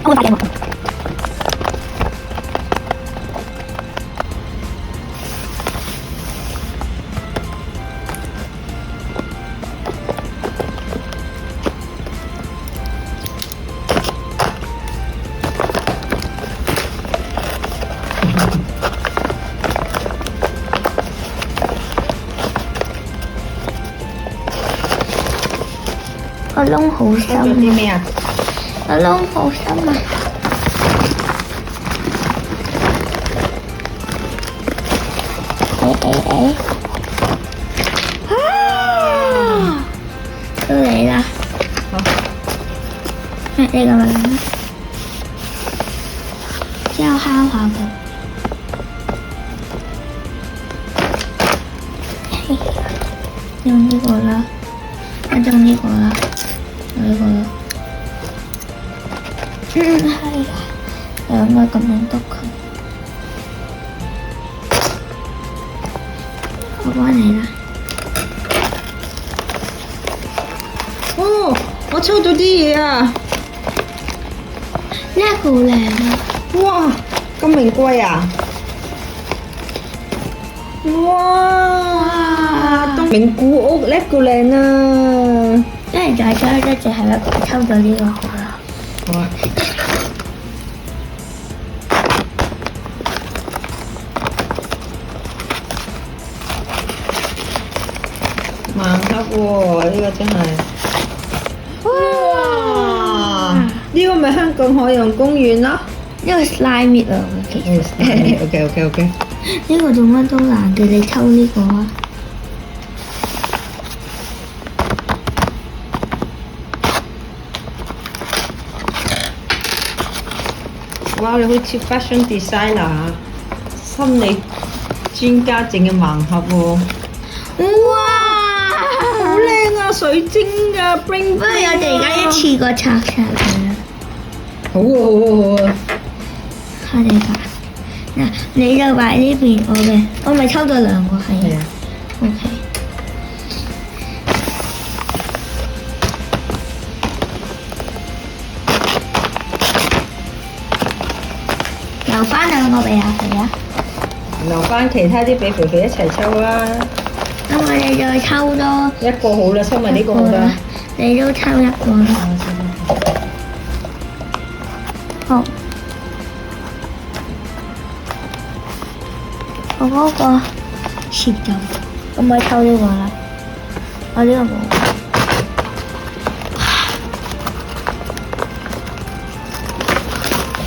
會快嘅喎。個窿好深做啲咩啊？個窿好深啊！啊！到你啦！好，呢個咪之後敲下佢。用呢個啦，用呢個啦，用呢個啦。係啊，兩個咁樣篤佢。我幫你啦。哦，我抽到啲嘢啊！呢個好靚啊！哇，咁名貴啊！哇，東名古屋叻個靚啊！一係再抽一隻係一個，抽到呢個好啦。好啊！盲盒喎，呢個真係哇！呢個咪香港海洋公園咯。呢個 slime 啊，其實。OK。呢個做乜都難嘅，你抽呢個啊！哇！你好似 fashion designer 啊，心理專家整嘅盲盒喎。哇！好靚啊，水晶㗎，bling 不過我哋而家一次過拆晒佢啦。好啊！我哋擺嗱，你就擺呢邊我嘅，我咪抽到兩個係係啊。 OK。留翻兩個俾阿肥啊！留翻其他啲俾肥肥一齊抽啦。咁我哋再抽多一個好啦，抽埋呢個好啦。你都抽一個啦。好。我嗰個蝕咗，我咪抽呢個啦。我呢個冇。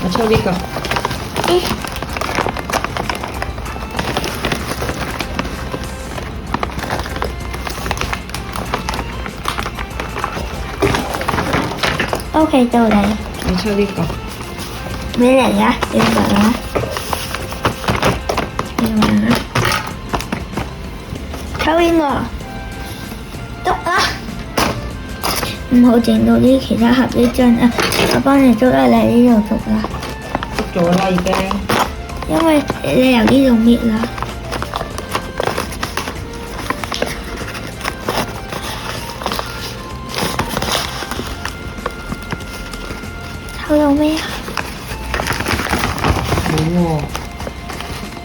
我抽呢個。OK，到你。我抽呢個。你嚟啊！你嚟啊！你嚟啊！抽邊個？篤啊！唔好整到啲其他盒啲樽啊！我幫你捉啦，你呢度捉啦。捉咗啦已經。因為你由呢度搣啦。抽到咩啊？冇喎。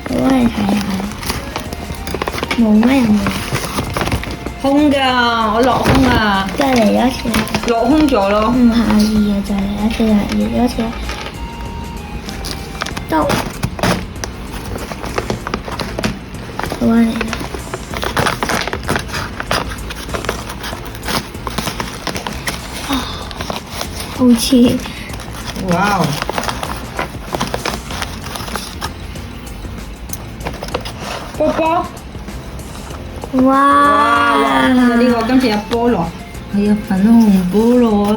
我幫你睇下。冇咩冇。空㗎，我落空啊！再嚟一次。落空咗咯。唔下意啊！再嚟一次，嚟一次。到。我幫你啦。好似。哇！波波。哇！呢個今次有菠蘿，係啊，粉紅菠蘿